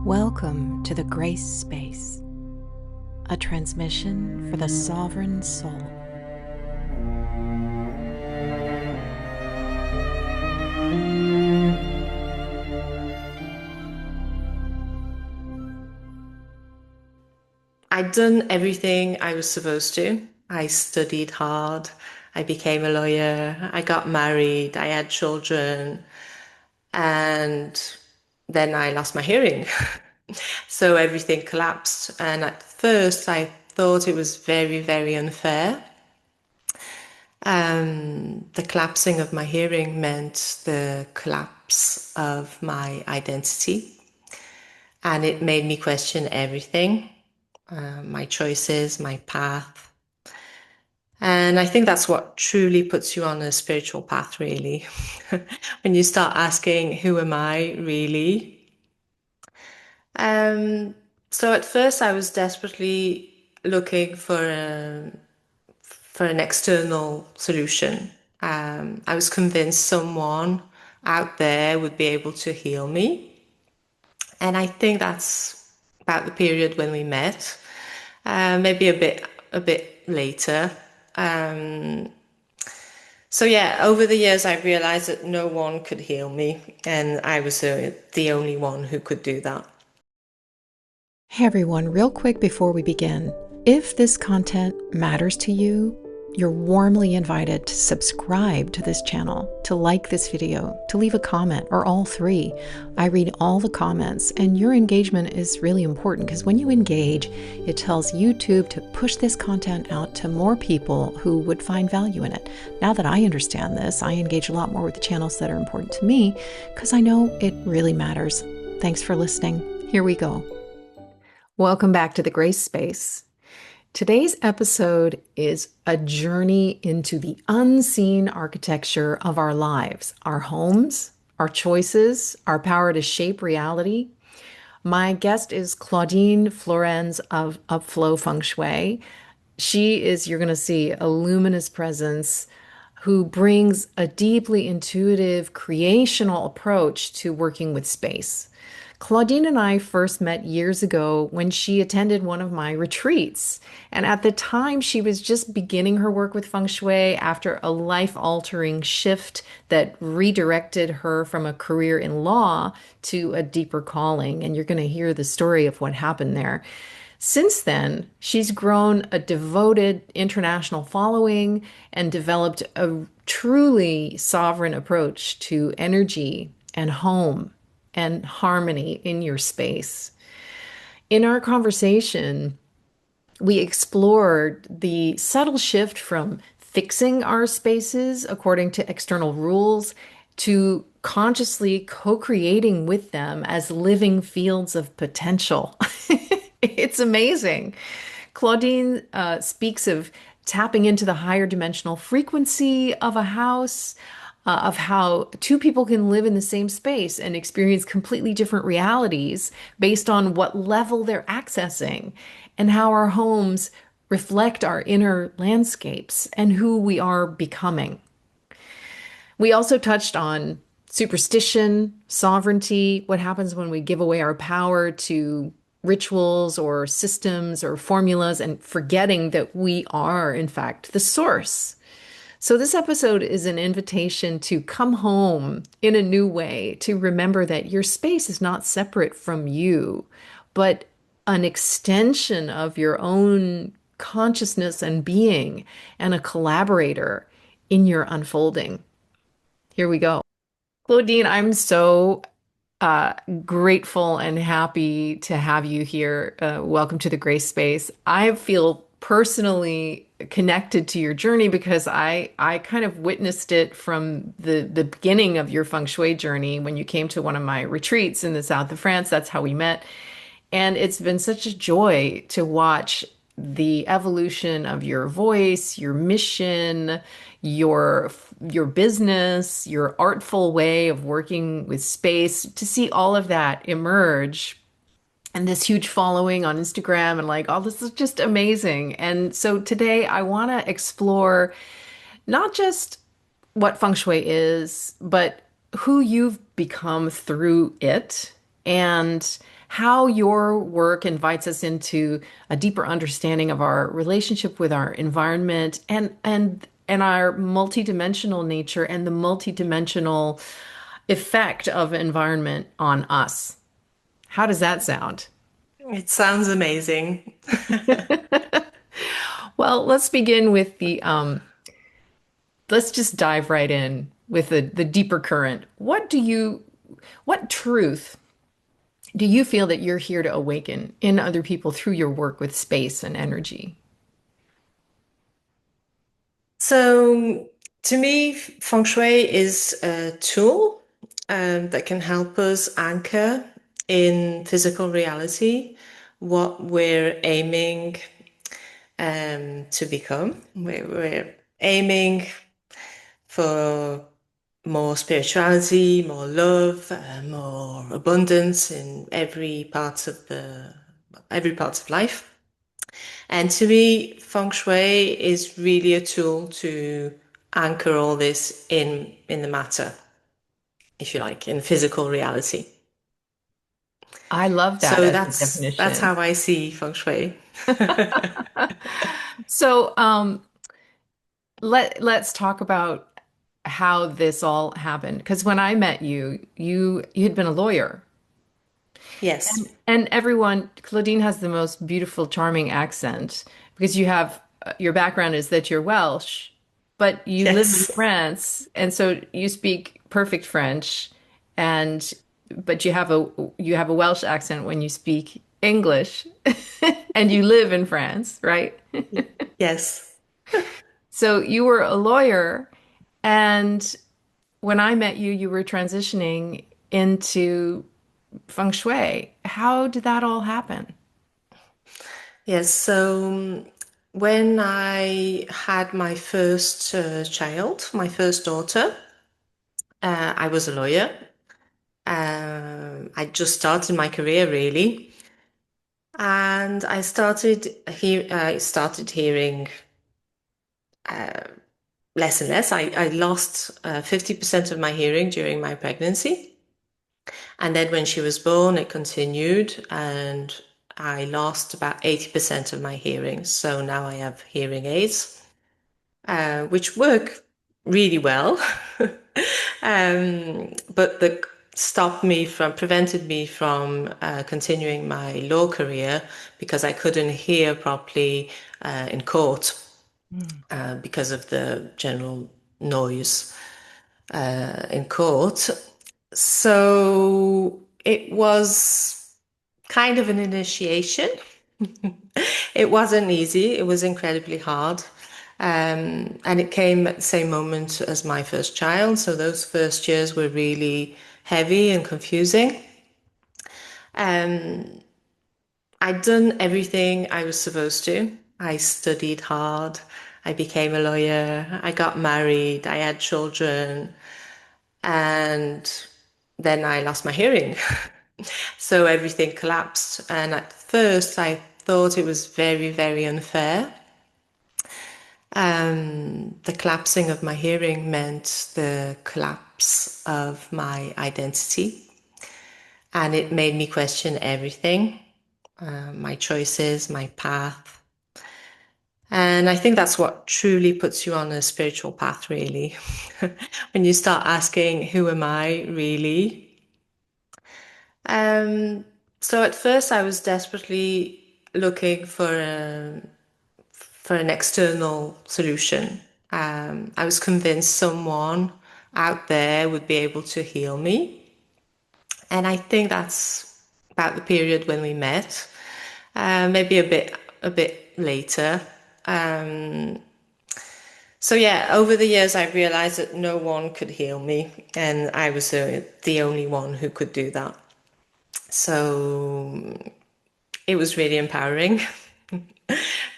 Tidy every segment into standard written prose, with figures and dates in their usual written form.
Welcome to the Grace Space, a transmission for the sovereign soul. I'd done everything I was supposed to. I studied hard. I became a lawyer. I got married. I had children. And then I lost my hearing. So everything collapsed. And at first, I thought it was very, very unfair. The collapsing of my hearing meant the collapse of my identity. And it made me question everything, my choices, my path. And I think that's what truly puts you on a spiritual path, really. When you start asking, who am I really? Um, so at first I was desperately looking for an external solution. I was convinced someone out there would be able to heal me. And I think that's about the period when we met, maybe a bit later. Um, so yeah, over the years, I realized that no one could heal me, and I was the only one who could do that. Hey everyone, real quick before we begin, if this content matters to you, you're warmly invited to subscribe to this channel, to like this video, to leave a comment, or all three. I read all the comments, and your engagement is really important because when you engage, it tells YouTube to push this content out to more people who would find value in it. Now that I understand this, I engage a lot more with the channels that are important to me because I know it really matters. Thanks for listening. Here we go. Welcome back to the Grace Space. Today's episode is a journey into the unseen architecture of our lives, our homes, our choices, our power to shape reality. My guest is Claudine Florens of Upflow Feng Shui. She is, you're going to see, a luminous presence who brings a deeply intuitive, creational approach to working with space. Claudine and I first met years ago when she attended one of my retreats. And at the time, she was just beginning her work with Feng Shui after a life-altering shift that redirected her from a career in law to a deeper calling. And you're going to hear the story of what happened there. Since then, she's grown a devoted international following and developed a truly sovereign approach to energy and home and harmony in your space. In our conversation, we explored the subtle shift from fixing our spaces according to external rules to consciously co-creating with them as living fields of potential. It's amazing. Claudine speaks of tapping into the higher dimensional frequency of a house, of how two people can live in the same space and experience completely different realities based on what level they're accessing, and how our homes reflect our inner landscapes and who we are becoming. We also touched on superstition, sovereignty, what happens when we give away our power to rituals or systems or formulas and forgetting that we are, in fact, the source. So this episode is an invitation to come home in a new way, to remember that your space is not separate from you, but an extension of your own consciousness and being, and a collaborator in your unfolding. Here we go. Claudine, I'm so grateful and happy to have you here. Welcome to the Grace Space. I feel personally connected to your journey because I kind of witnessed it from the beginning of your feng shui journey when you came to one of my retreats in the south of France. That's how we met. And it's been such a joy to watch the evolution of your voice, your mission, your business, your artful way of working with space, to see all of that emerge, and this huge following on Instagram, and like, oh, this is just amazing. And so today I want to explore not just what feng shui is, but who you've become through it, and how your work invites us into a deeper understanding of our relationship with our environment and our multidimensional nature and the multidimensional effect of environment on us. How does that sound? It sounds amazing. Well, let's begin with let's just dive right in with the deeper current. What truth do you feel that you're here to awaken in other people through your work with space and energy? So, to me, Feng Shui is a tool that can help us anchor in physical reality what we're aiming to become. We're aiming for more spirituality, more love, more abundance in every part of life. And to me, feng shui is really a tool to anchor all this in the matter, if you like, in physical reality. I love that So as a that's definition. how I see feng shui. So, let's talk about how this all happened. Because when I met you, you had been a lawyer. Yes. And everyone, Claudine has the most beautiful, charming accent because you have your background is that you're Welsh, but you live in Yes. France, and so you speak perfect French, and but you have a Welsh accent when you speak English, and you live in France, right? Yes. So you were a lawyer, and when I met you, you were transitioning into feng shui. How did that all happen? Yes. So when I had my first child, my first daughter, I was a lawyer. I just started my career really, and I started hearing less and less. I lost 50% of my hearing during my pregnancy, and then when she was born, it continued, and I lost about 80% of my hearing. So now I have hearing aids, which work really well, but that prevented me from continuing my law career because I couldn't hear properly in court because of the general noise in court. So it was kind of an initiation. It wasn't easy. It was incredibly hard. And it came at the same moment as my first child. So those first years were really heavy and confusing. I'd done everything I was supposed to. I studied hard. I became a lawyer. I got married. I had children. And then I lost my hearing. So everything collapsed. And at first, I thought it was very, very unfair. The collapsing of my hearing meant the collapse of my identity, and it made me question everything, my choices, my path. And I think that's what truly puts you on a spiritual path, really. When you start asking, who am I really? Um, so at first, I was desperately looking for an external solution. I was convinced someone out there would be able to heal me. And I think that's about the period when we met, maybe a bit later. So yeah, over the years, I realized that no one could heal me, and I was the only one who could do that. So it was really empowering,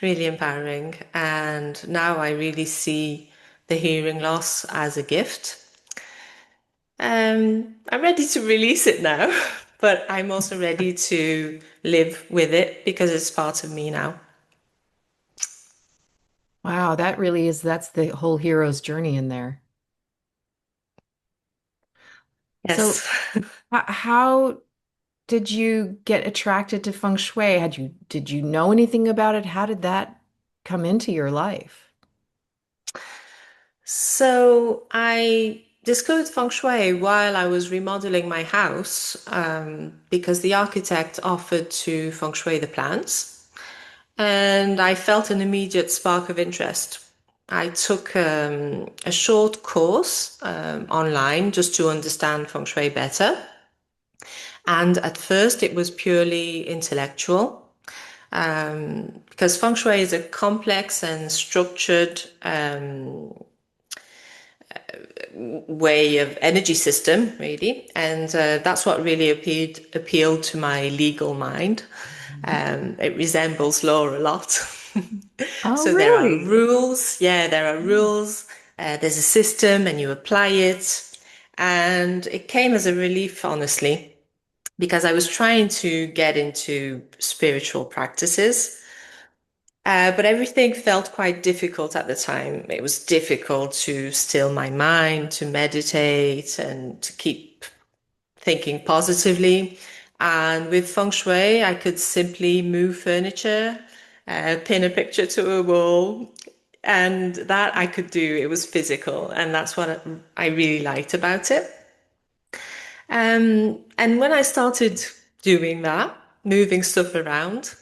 really empowering. And now I really see the hearing loss as a gift. I'm ready to release it now, but I'm also ready to live with it because it's part of me now. Wow, that's the whole hero's journey in there. So, Yes. how did you get attracted to feng shui? Did you know anything about it? How did that come into your life? So I discovered feng shui while I was remodeling my house, because the architect offered to feng shui the plans, and I felt an immediate spark of interest. I took a short course online just to understand feng shui better. And at first, it was purely intellectual, because feng shui is a complex and structured way of energy system, really, and that's what really appealed to my legal mind. It resembles law a lot. Oh, So there are really? rules. Yeah, there are rules. There's a system, and you apply it. And it came as a relief, honestly, because I was trying to get into spiritual practices. But everything felt quite difficult at the time. It was difficult to still my mind, to meditate, and to keep thinking positively. And with feng shui, I could simply move furniture, pin a picture to a wall, and that I could do. It was physical, and that's what I really liked about it. And when I started doing that, moving stuff around,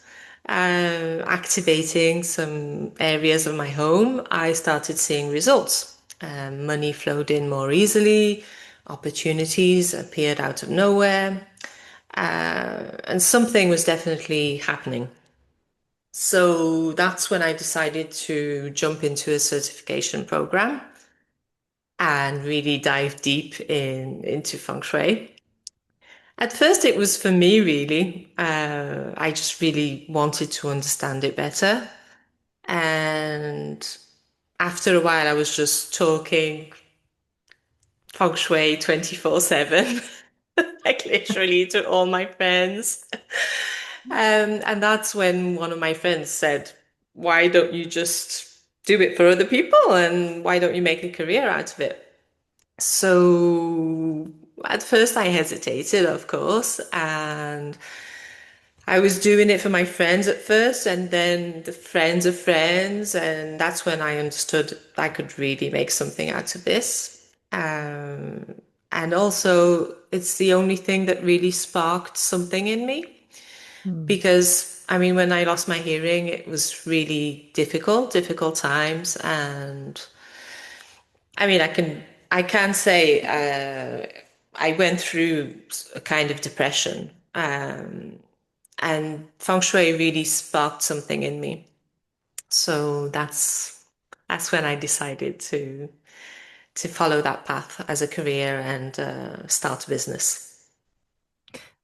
activating some areas of my home, I started seeing results. Money flowed in more easily, opportunities appeared out of nowhere, and something was definitely happening. So that's when I decided to jump into a certification program and really dive deep into feng shui. At first, it was for me, really. I just really wanted to understand it better. And after a while, I was just talking feng shui 24/7, like literally to all my friends. And that's when one of my friends said, "Why don't you just do it for other people? And why don't you make a career out of it?" So at first I hesitated, of course, and I was doing it for my friends at first, and then the friends of friends, and that's when I understood I could really make something out of this. And also, it's the only thing that really sparked something in me Hmm. because, I mean, when I lost my hearing, it was really difficult times, and I mean, I can say I went through a kind of depression, and feng shui really sparked something in me. So that's when I decided to follow that path as a career and start a business.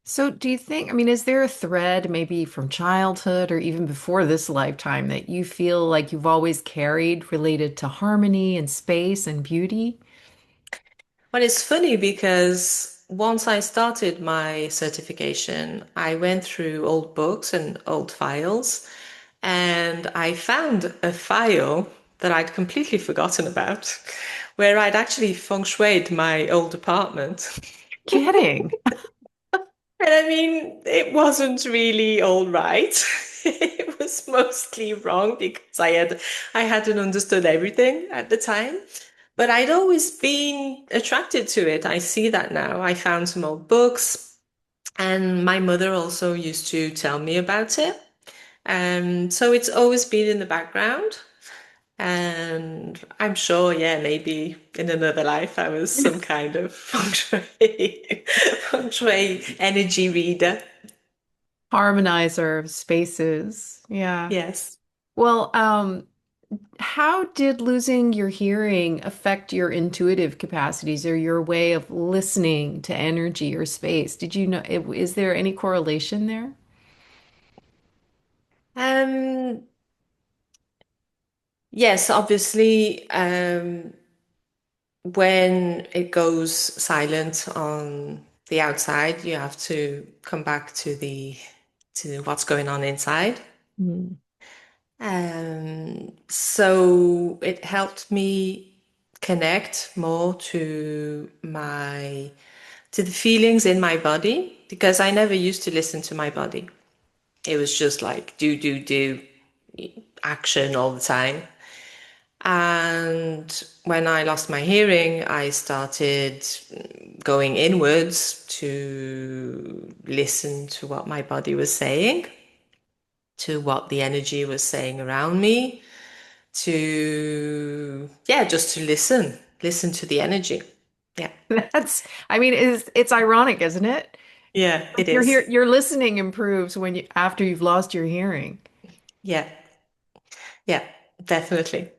So, do you think, I mean, is there a thread maybe from childhood or even before this lifetime that you feel like you've always carried related to harmony and space and beauty? Well, it's funny because once I started my certification, I went through old books and old files, and I found a file that I'd completely forgotten about, where I'd actually feng shuied my old apartment. Kidding. And I mean, it wasn't really all right. It was mostly wrong because I hadn't understood everything at the time. But I'd always been attracted to it. I see that now. I found some old books, and my mother also used to tell me about it. So it's always been in the background. And I'm sure, yeah, maybe in another life I was some kind of feng shui energy reader. Harmonizer of spaces. Yeah. Yes. Well, how did losing your hearing affect your intuitive capacities or your way of listening to energy or space? Did you know, is there any correlation there? Um, yes, obviously, when it goes silent on the outside, you have to come back to what's going on inside. Hmm. So it helped me connect more to the feelings in my body. because I never used to listen to my body. It was just like do action all the time. And when I lost my hearing, I started going inwards to listen to what my body was saying, to what the energy was saying around me, to, yeah, just to listen to the energy. Yeah. I mean, it's ironic, isn't it? Yeah, it Your is. your listening improves when you after you've lost your hearing. Yeah. Yeah, definitely.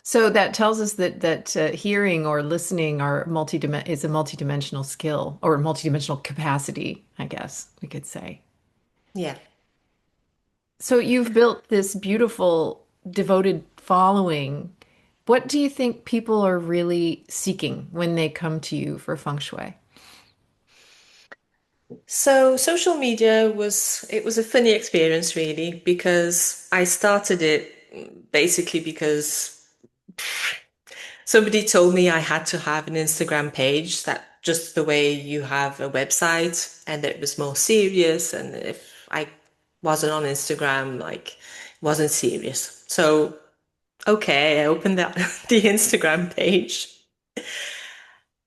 So that tells us that hearing or listening are is a multidimensional skill or multidimensional capacity, I guess we could say. Yeah. So you've built this beautiful devoted following. What do you think people are really seeking when they come to you for feng shui? So social media was a funny experience really because I started it basically because somebody told me I had to have an Instagram page that just the way you have a website and that it was more serious and if I wasn't on Instagram like it wasn't serious. So okay, I opened that the Instagram page.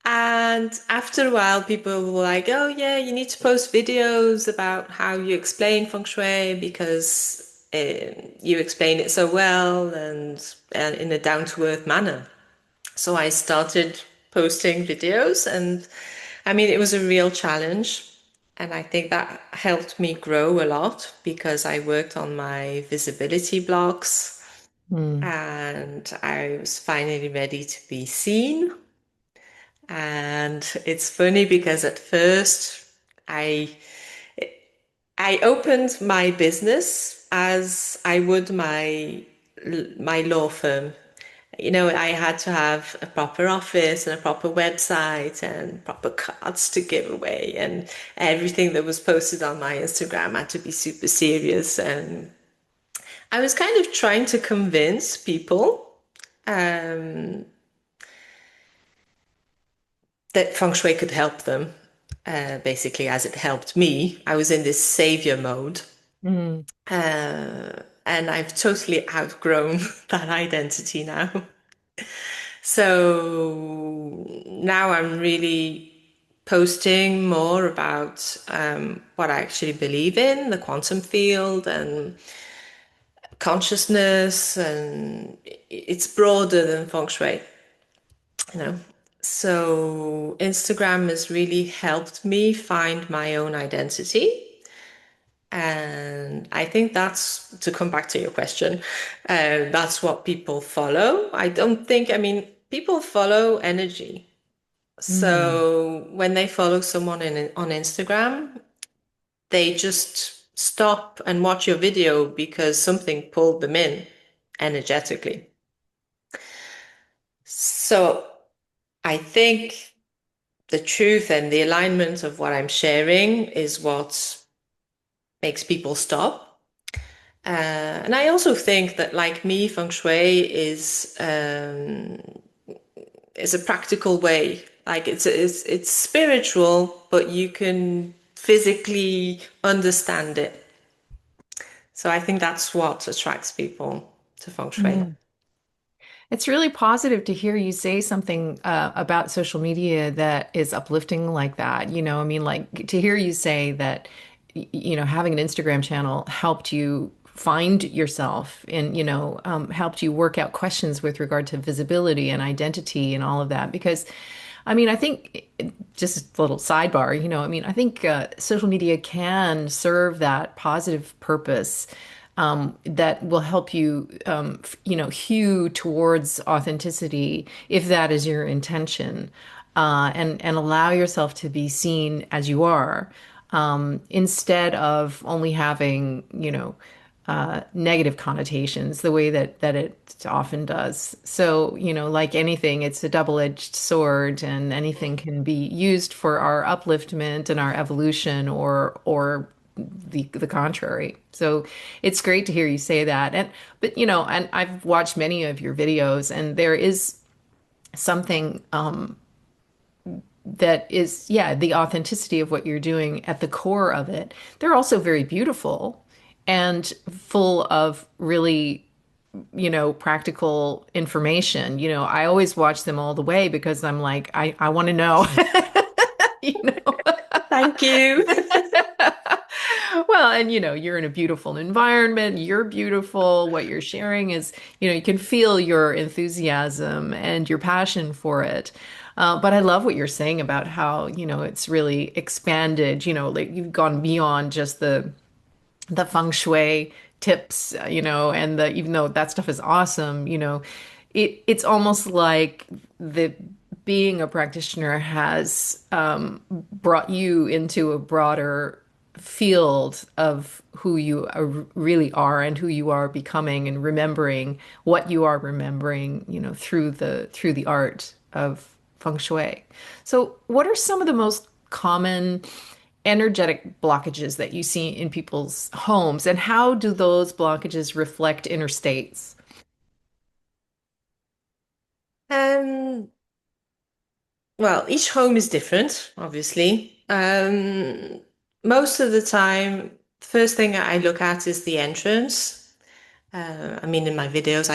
And after a while, people were like, oh, yeah, you need to post videos about how you explain feng shui because you explain it so well and in a down-to-earth manner. So I started posting videos, and I mean, it was a real challenge. And I think that helped me grow a lot because I worked on my visibility blocks Hmm. and I was finally ready to be seen. And it's funny because at first I I opened my business as I would my law firm. You know, I had to have a proper office and a proper website and proper cards to give away, and everything that was posted on my Instagram had to be super serious. And I was kind of trying to convince people um, that feng shui could help them, basically, as it helped me. I was in this savior mode. Hmm. And I've totally outgrown that identity now. So now I'm really posting more about what I actually believe in, the quantum field and consciousness, and it's broader than feng shui, you know. So Instagram has really helped me find my own identity. And I think that's to come back to your question. That's what people follow. I don't think, I mean, people follow energy. Hmm. So when they follow someone on Instagram, they just stop and watch your video because something pulled them in energetically. So I think the truth and the alignment of what I'm sharing is what makes people stop. And I also think that, like me, feng shui is a practical way. Like it's spiritual, but you can physically understand it. So I think that's what attracts people to feng shui. Hmm. It's really positive to hear you say something about social media that is uplifting like that. You know, I mean, like to hear you say that, you know, having an Instagram channel helped you find yourself and, you know, helped you work out questions with regard to visibility and identity and all of that. Because, I mean, I think just a little sidebar, you know, I mean, I think social media can serve that positive purpose that will help you, you know, hew towards authenticity if that is your intention, and allow yourself to be seen as you are, instead of only having, you know, negative connotations the way that it often does. So, you know, like anything, it's a double-edged sword, and anything can be used for our upliftment and our evolution, or the contrary. So it's great to hear you say that. And but you know, and I've watched many of your videos, and there is something that is, yeah, the authenticity of what you're doing at the core of it. They're also very beautiful and full of really, practical information. I always watch them all the way because I'm like, I want to know, you know. Thank you. Well, and you're in a beautiful environment, you're beautiful. What you're sharing is, you can feel your enthusiasm and your passion for it. But I love what you're saying about how, it's really expanded, like you've gone beyond just the feng shui tips, and even though that stuff is awesome, it's almost like the being a practitioner has brought you into a broader field of who you really are and who you are becoming and remembering what you are remembering, through the art of feng shui. So, what are some of the most common energetic blockages that you see in people's homes, and how do those blockages reflect inner states? Um, well, each home is different, obviously. Most of the time, the first thing I look at is the entrance. I mean, in my videos,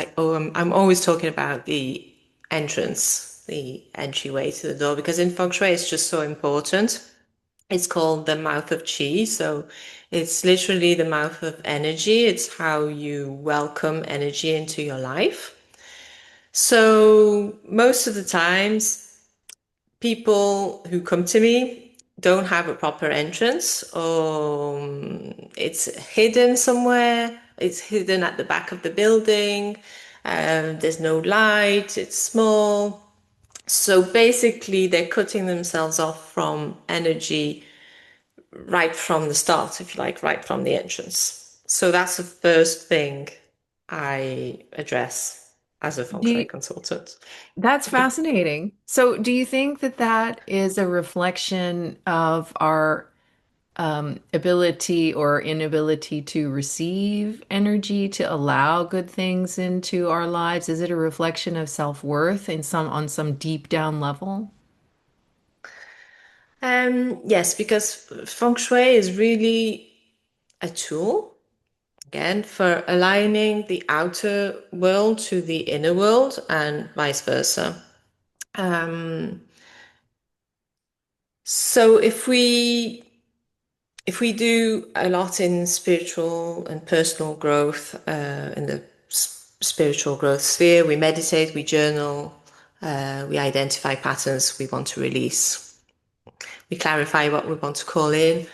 I'm always talking about the entrance, the entryway to the door, because in feng shui, it's just so important. It's called the mouth of chi. So it's literally the mouth of energy. It's how you welcome energy into your life. So most of the times, people who come to me don't have a proper entrance, or it's hidden somewhere. It's hidden at the back of the building. There's no light. It's small. So basically, they're cutting themselves off from energy right from the start, if you like, right from the entrance. So that's the first thing I address as a feng Do shui you, consultant. that's fascinating. So, do you think that that is a reflection of our ability or inability to receive energy, to allow good things into our lives? Is it a reflection of self-worth on some deep down level? Yes, because feng shui is really a tool, again, for aligning the outer world to the inner world and vice versa. Um, so if we do a lot in spiritual and personal growth, in the spiritual growth sphere, we meditate, we journal, we identify patterns we want to release, we clarify what we want to call in.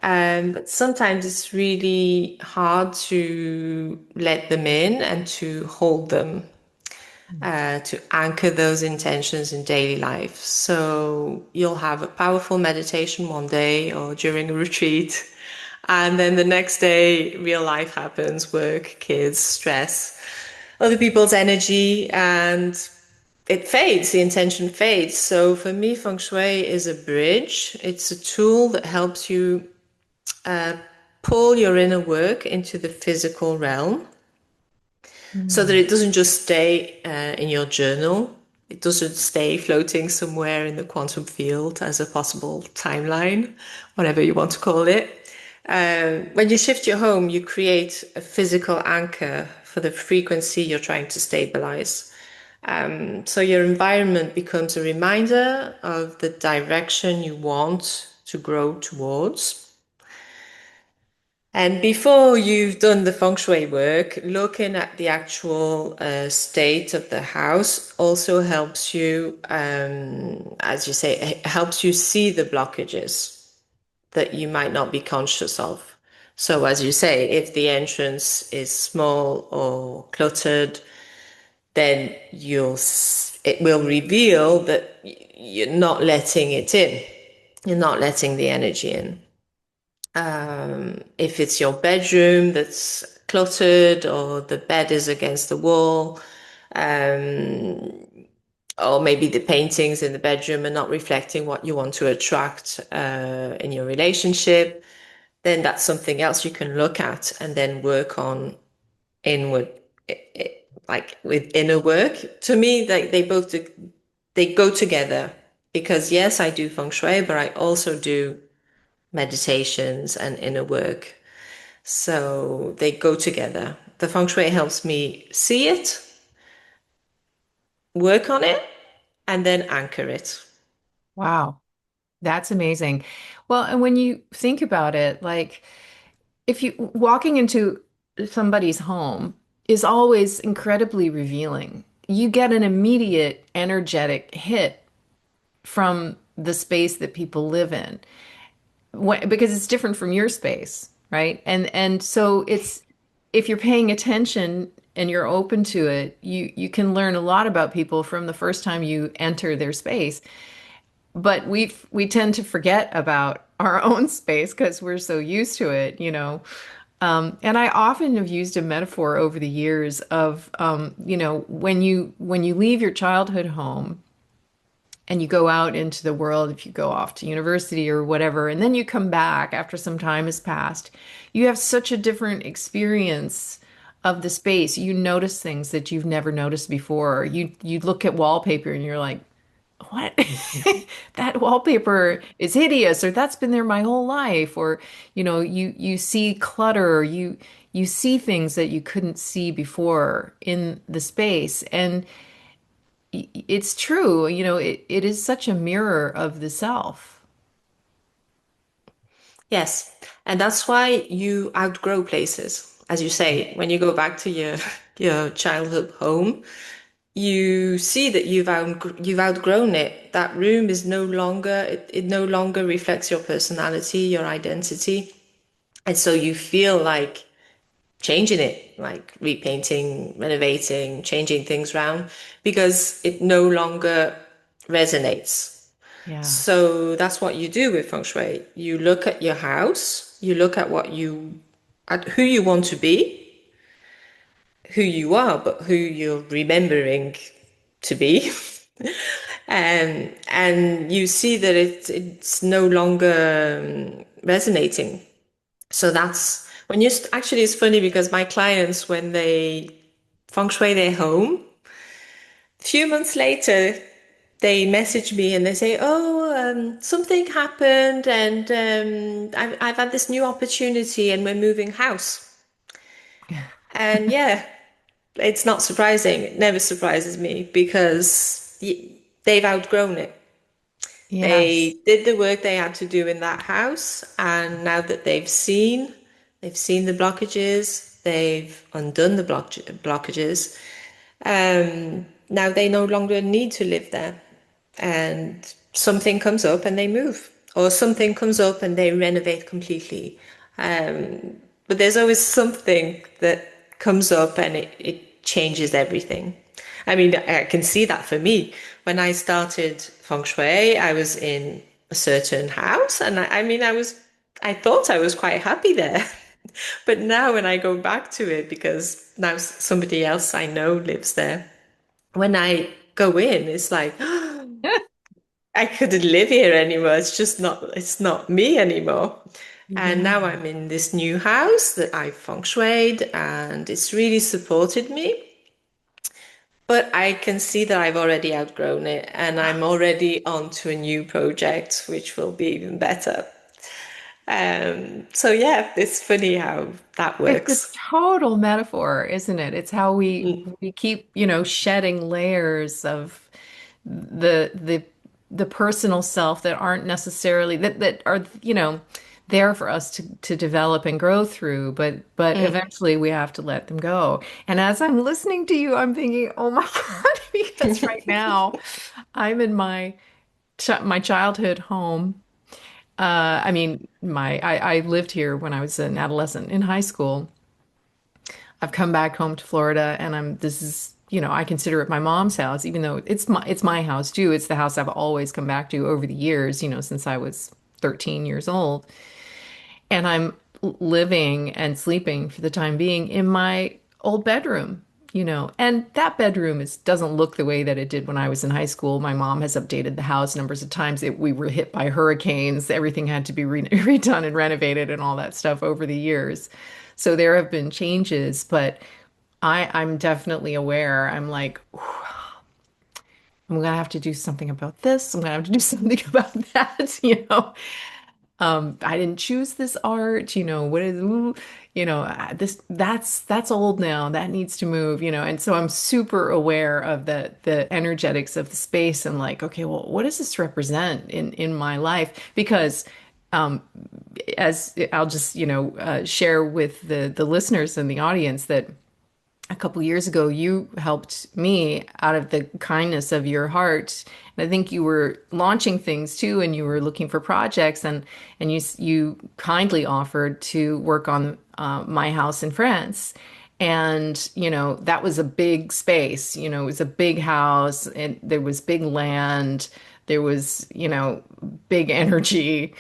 But sometimes it's really hard to let them in and to hold them, to anchor those intentions in daily life. So you'll have a powerful meditation one day or during a retreat, and then the next day, real life happens, work, kids, stress, other people's energy, and it fades, the intention fades. So for me, feng shui is a bridge. It's a tool that helps you pull your inner work into the physical realm so that Mm. it doesn't just stay in your journal. It doesn't stay floating somewhere in the quantum field as a possible timeline, whatever you want to call it. When you shift your home, you create a physical anchor for the frequency you're trying to stabilize. So your environment becomes a reminder of the direction you want to grow towards. And before you've done the feng shui work, looking at the actual state of the house also helps you, as you say, it helps you see the blockages that you might not be conscious of. So, as you say, if the entrance is small or cluttered, then it will reveal that you're not letting it in. You're not letting the energy in. If it's your bedroom that's cluttered or the bed is against the wall, um, or maybe the paintings in the bedroom are not reflecting what you want to attract in your relationship, then that's something else you can look at and then work on inward, like with inner work. To me, they go together. because yes, I do feng shui, but I also do meditations and inner work. So they go together. The feng shui helps me see it, work on it, and then anchor it. Wow, that's amazing. Well, and when you think about it, like if you walking into somebody's home is always incredibly revealing. You get an immediate energetic hit from the space that people live in because it's different from your space, right? And so it's if you're paying attention and you're open to it, you can learn a lot about people from the first time you enter their space. But we tend to forget about our own space because we're so used to it, you know. And I often have used a metaphor over the years of, when you leave your childhood home and you go out into the world, if you go off to university or whatever, and then you come back after some time has passed, you have such a different experience of the space. You notice things that you've never noticed before. You look at wallpaper and you're like, what? That wallpaper is hideous, or that's been there my whole life, or you see clutter, you see things that you couldn't see before in the space. And it's true, it is such a mirror of the self. Yes. And that's why you outgrow places. As you say, when you go back to your childhood home, you see that you've outgrown it. That room is no longer it no longer reflects your personality, your identity. And so you feel like changing it, like repainting, renovating, changing things around because it no longer resonates. Yeah. So that's what you do with feng shui. You look at your house, you look at at who you want to be, who you are, but who you're remembering to be. And you see that it's no longer resonating. So that's when actually it's funny because my clients, when they feng shui their home, a few months later, they message me and they say, "Oh, something happened, and I've had this new opportunity, and we're moving house." And yeah, it's not surprising. It never surprises me because they've outgrown it. Yes. They did the work they had to do in that house, and now that they've seen the blockages, they've undone the blockages. Now they no longer need to live there, and something comes up and they move, or something comes up and they renovate completely. But there's always something that comes up and it changes everything. I mean, I can see that for me. When I started feng shui, I was in a certain house, and I thought I was quite happy there. But now when I go back to it, because now somebody else I know lives there, when I go in, it's like, I couldn't live here anymore. It's not me anymore. And Yeah. now I'm in this new house that I feng shuied and it's really supported me. But I can see that I've already outgrown it and I'm already on to a new project, which will be even better. So yeah, it's funny how that It's a works. total metaphor, isn't it? It's how Mm, we keep, shedding layers of the personal self that aren't necessarily that are, there for us to develop and grow through, but mm, eventually we have to let them go. And as I'm listening to you, I'm thinking, oh my God, because right now I'm in my childhood home. I mean, I lived here when I was an adolescent in high school. I've come back home to Florida and this is, I consider it my mom's house, even though it's my house too. It's the house I've always come back to over the years, since I was 13 years old. And I'm living and sleeping for the time being in my old bedroom, and that bedroom doesn't look the way that it did when I was in high school. My mom has updated the house numbers of times. We were hit by hurricanes. Everything had to be redone and renovated and all that stuff over the years. So there have been changes, but I'm definitely aware. I'm like, I'm gonna have to do something about this. I'm gonna have to do something about that, you know. I didn't choose this art, what is, ooh, this that's old now. That needs to move, And so I'm super aware of the energetics of the space and like, okay, well, what does this represent in my life? Because um, as I'll just, share with the listeners and the audience that a couple years ago, you helped me out of the kindness of your heart. And I think you were launching things too, and you were looking for projects, and you kindly offered to work on my house in France. And, that was a big space, it was a big house, and there was big land, there was, big energy.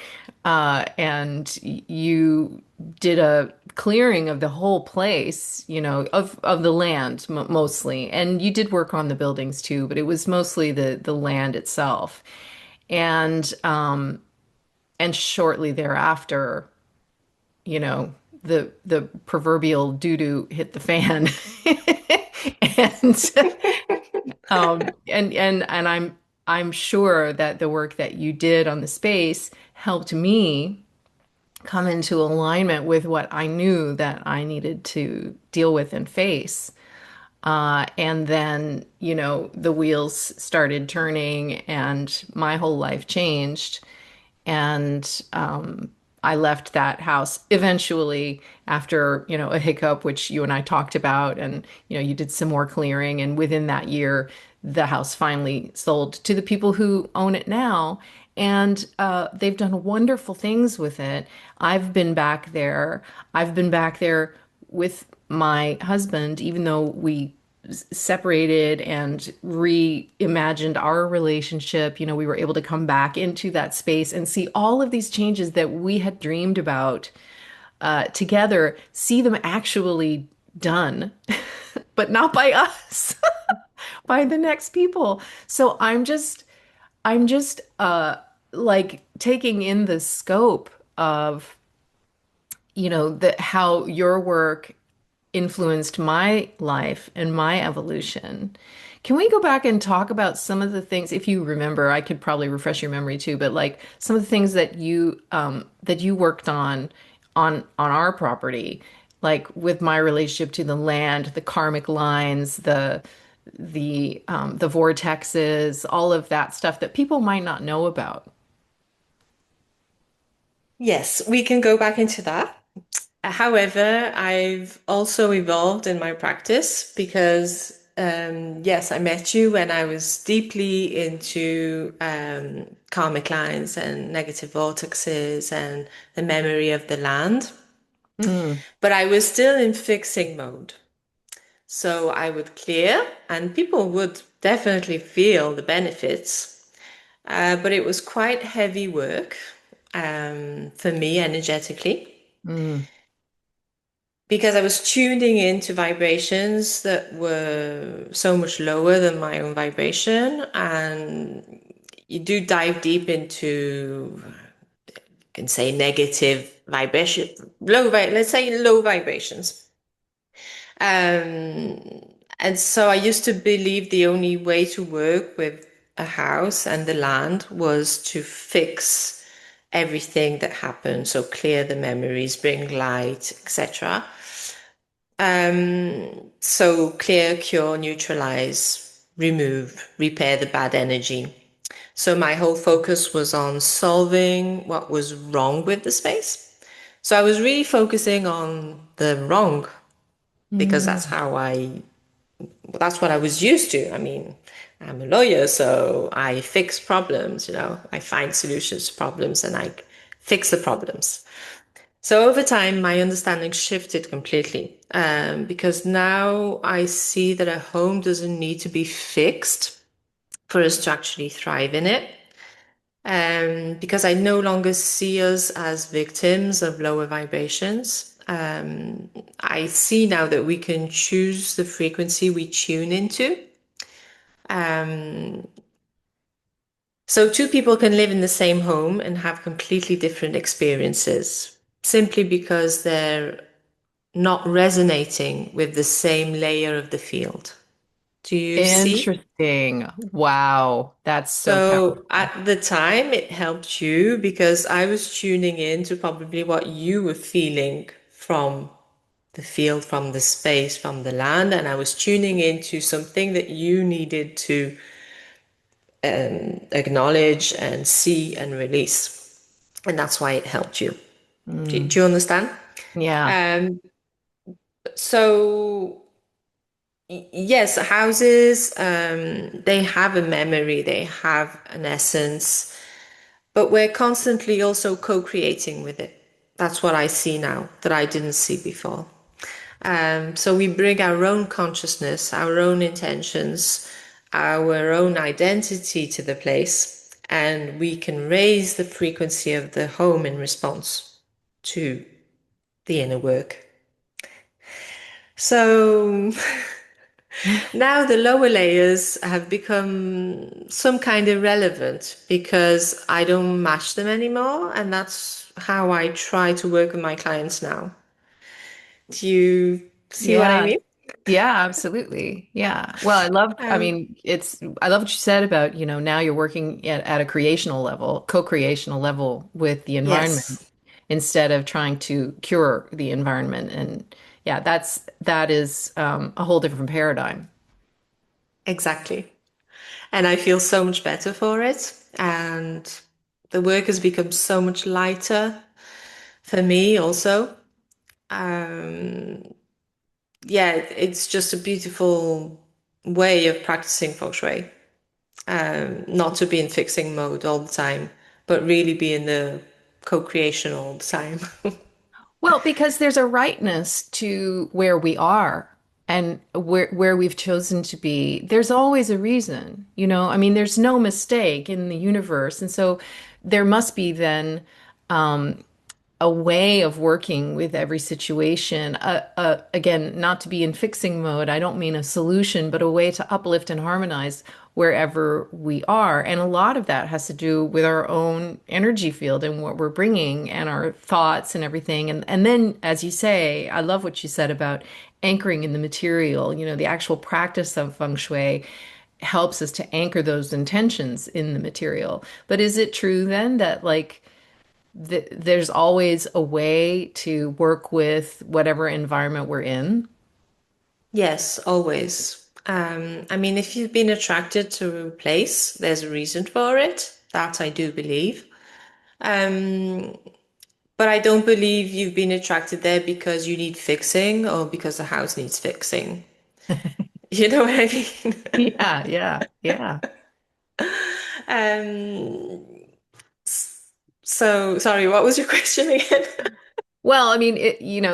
And you did a clearing of the whole place, of the land mostly. And you did work on the buildings too, but it was mostly the land itself. And and shortly thereafter, you know, the proverbial doo-doo hit the fan. And and I'm sure that the work that you did on the space helped me come into alignment with what I knew that I needed to deal with and face. And then, the wheels started turning and my whole life changed. And I left that house eventually after, a hiccup, which you and I talked about. And, you did some more clearing. And within that year, the house finally sold to the people who own it now. And they've done wonderful things with it. I've been back there. I've been back there with my husband, even though we separated and reimagined our relationship. We were able to come back into that space and see all of these changes that we had dreamed about together, see them actually done, but not by us, by the next people. So I'm just like taking in the scope of, how your work influenced my life and my evolution. Can we go back and talk about some of the things, if you remember, I could probably refresh your memory too, but like some of the things that you worked on our property, like with my relationship to the land, the karmic lines, the vortexes, all of that stuff that people might not know about. Yes, we can go back into that. However, I've also evolved in my practice because, yes, I met you when I was deeply into karmic lines and negative vortexes and the memory of the land. Mm, But I was still in fixing mode. So I would clear, and people would definitely feel the benefits. But it was quite heavy work for me energetically mm, because I was tuning into vibrations that were so much lower than my own vibration. And you do dive deep into, you can say, negative vibration, let's say low vibrations. And so I used to believe the only way to work with a house and the land was to fix everything that happened. So clear the memories, bring light, etc. So clear, cure, neutralize, remove, repair the bad energy. So my whole focus was on solving what was wrong with the space. So I was really focusing on the wrong because mm, that's what I was used to. I mean, I'm a lawyer, so I fix problems, I find solutions to problems and I fix the problems. So over time, my understanding shifted completely because now I see that a home doesn't need to be fixed for us to actually thrive in it. Because I no longer see us as victims of lower vibrations. I see now that we can choose the frequency we tune into. Um, so two people can live in the same home and have completely different experiences simply because they're not resonating with the same layer of the field. Do you see? Interesting. Wow. That's so So powerful. at the time, it helped you because I was tuning in to probably what you were feeling from the field, from the space, from the land, and I was tuning into something that you needed to acknowledge and see and release. And that's why it helped you. Do Mm, you understand? yeah. Um, so yes, houses, they have a memory, they have an essence, but we're constantly also co-creating with it. That's what I see now that I didn't see before. So we bring our own consciousness, our own intentions, our own identity to the place, and we can raise the frequency of the home in response to the inner work. So now the lower layers have become some kind of irrelevant because I don't match them anymore, and that's how I try to work with my clients now. Do you see what I Yeah. mean? Yeah, absolutely. Yeah. Well, I Um, mean, I love what you said about, now you're working at a creational level, co-creational level with the environment yes. instead of trying to cure the environment. And yeah, that is a whole different paradigm. Exactly. And I feel so much better for it. And the work has become so much lighter for me also. Um, yeah, it's just a beautiful way of practicing feng shui. Not to be in fixing mode all the time, but really be in the co-creation all the time. Well, because there's a rightness to where we are and where we've chosen to be. There's always a reason, I mean, there's no mistake in the universe. And so there must be then a way of working with every situation. Again, not to be in fixing mode. I don't mean a solution, but a way to uplift and harmonize wherever we are. And a lot of that has to do with our own energy field and what we're bringing and our thoughts and everything. And then, as you say, I love what you said about anchoring in the material. The actual practice of feng shui helps us to anchor those intentions in the material. But is it true then that there's always a way to work with whatever environment we're in? Yes, always. I mean, if you've been attracted to a place, there's a reason for it. That I do believe. Um, but I don't believe you've been attracted there because you need fixing or because the house needs fixing. You know what I mean? Yeah, yeah, yeah. Um, so sorry, what was your question again? Well, I mean,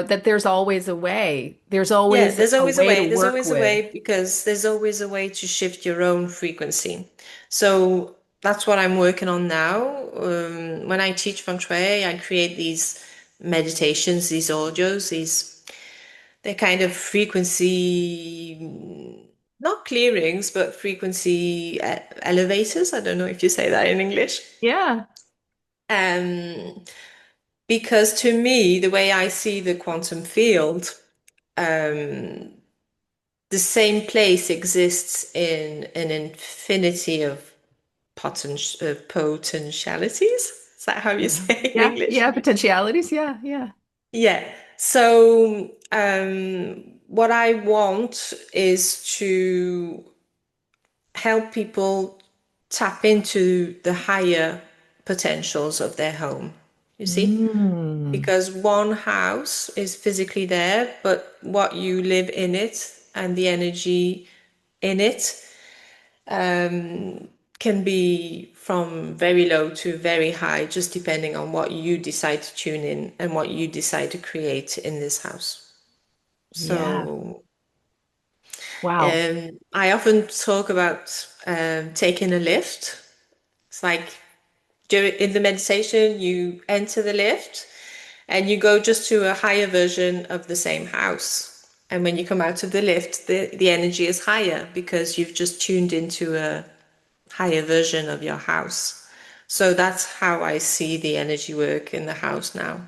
that there's always a way. There's Yeah, always there's a always a way to way. There's work always a with. way because there's always a way to shift your own frequency. So that's what I'm working on now. When I teach feng shui, I create these meditations, these audios, they're kind of frequency, not clearings, but frequency elevators. I don't know if you say that in English. Yeah. Um, because to me, the way I see the quantum field, um, the same place exists in an infinity of potentialities. Is that how you Yeah. say it in Yeah. English? Yeah. Potentialities. Yeah. Yeah. Yeah. So, what I want is to help people tap into the higher potentials of their home. You see? Mm. Because one house is physically there, but what you live in it and the energy in it can be from very low to very high, just depending on what you decide to tune in and what you decide to create in this house. Yeah. So, Wow. I often talk about taking a lift. It's like in the meditation, you enter the lift and you go just to a higher version of the same house. And when you come out of the lift, the energy is higher because you've just tuned into a higher version of your house. So that's how I see the energy work in the house now.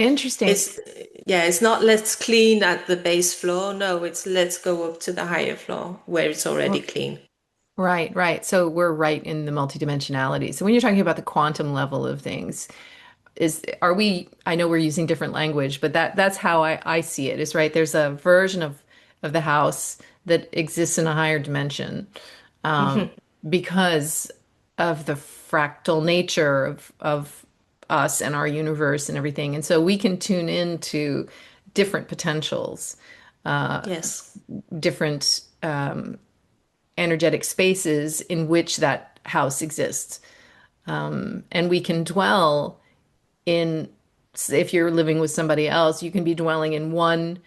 Interesting. It's yeah, it's not let's clean at the base floor. No, it's let's go up to the higher floor where it's already R- clean. Right, right. So we're right in the multidimensionality. So when you're talking about the quantum level of things, are we, I know we're using different language, but that's how I see it, is right. There's a version of the house that exists in a higher dimension, um, Hmm. because of the fractal nature of us and our universe and everything. And so we can tune into different potentials, Yes. different energetic spaces in which that house exists. And we can dwell in, if you're living with somebody else, you can be dwelling in one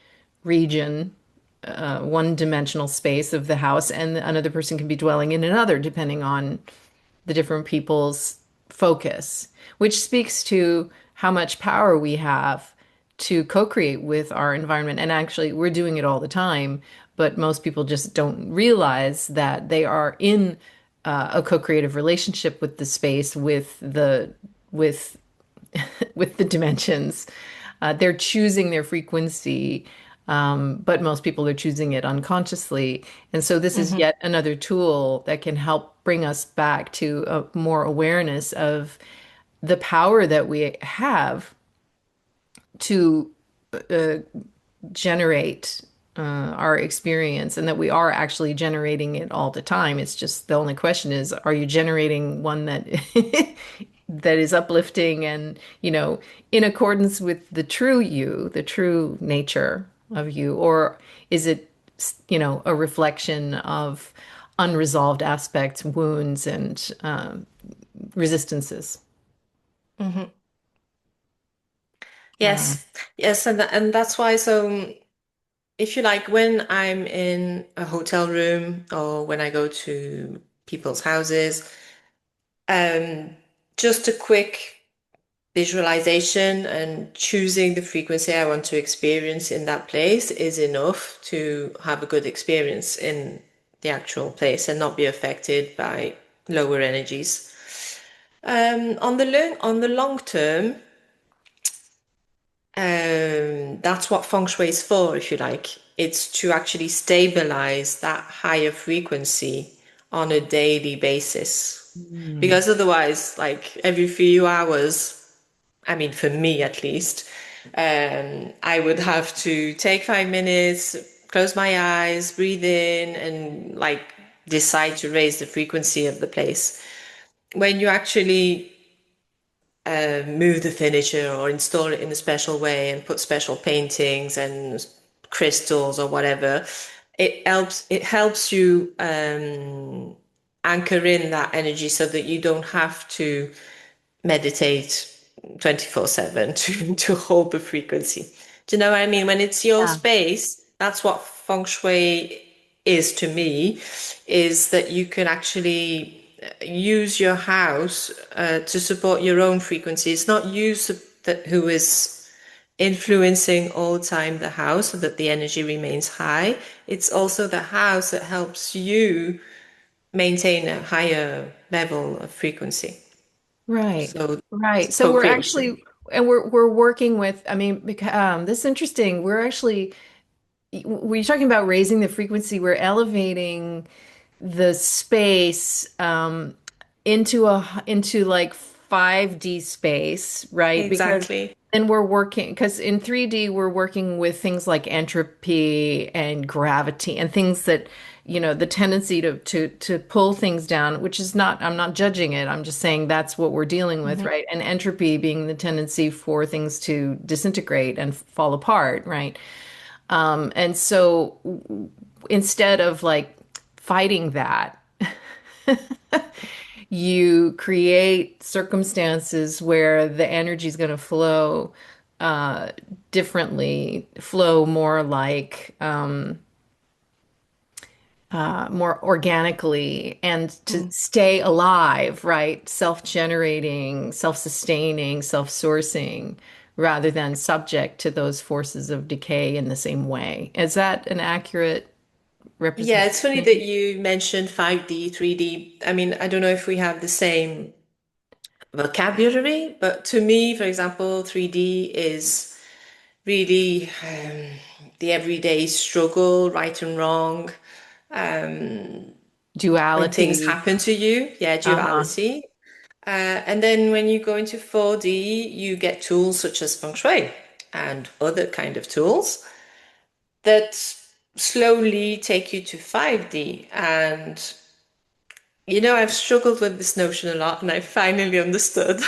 region, one dimensional space of the house, and another person can be dwelling in another, depending on the different people's focus, which speaks to how much power we have to co-create with our environment. And actually, we're doing it all the time, but most people just don't realize that they are in a co-creative relationship with the space, with with the dimensions. They're choosing their frequency, but most people are choosing it unconsciously. And so this is Hmm. yet another tool that can help bring us back to a more awareness of the power that we have to generate our experience, and that we are actually generating it all the time. It's just the only question is, are you generating one that that is uplifting and, in accordance with the true you, the true nature of you, or is it, a reflection of unresolved aspects, wounds, and resistances? Hmm. Uh, Yes. Yes, and that's why. So, if you like, when I'm in a hotel room or when I go to people's houses, um, just a quick visualization and choosing the frequency I want to experience in that place is enough to have a good experience in the actual place and not be affected by lower energies. On the long term, that's what feng shui is for, if you like. It's to actually stabilize that higher frequency on a daily basis. mm, Because otherwise, like every few hours, I mean, for me at least, I would have to take 5 minutes, close my eyes, breathe in, and like decide to raise the frequency of the place. When you actually move the furniture or install it in a special way and put special paintings and crystals or whatever, it helps you anchor in that energy so that you don't have to meditate 24/7 to hold the frequency. Do you know what I mean? When it's your yeah. space, that's what feng shui is to me, is that you can actually use your house to support your own frequency. It's not you who is influencing all the time the house so that the energy remains high. It's also the house that helps you maintain a higher level of frequency. Right, So right. So we're co-creation. actually, and we're working with, I mean, because, this is interesting. We're actually, we're talking about raising the frequency. We're elevating the space into like 5D space, right? Because Exactly. then we're working, because in 3D we're working with things like entropy and gravity and things that, the tendency to pull things down, which is not, I'm not judging it. I'm just saying that's what we're dealing with, Hmm. right? And entropy being the tendency for things to disintegrate and fall apart, right? And so instead of like fighting that, you create circumstances where the energy is going to flow uh, differently, flow more like more organically, and to stay alive, right? Self-generating, self-sustaining, self-sourcing, rather than subject to those forces of decay in the same way. Is that an accurate Yeah, it's funny that representation? you mentioned 5D, 3D. I mean, I don't know if we have the same vocabulary. But to me, for example, 3D is really the everyday struggle, right and wrong, when things Duality. happen to you. Yeah, Uh-huh. duality. And then when you go into 4D, you get tools such as feng shui and other kind of tools that slowly take you to 5D. And I've struggled with this notion a lot, and I finally understood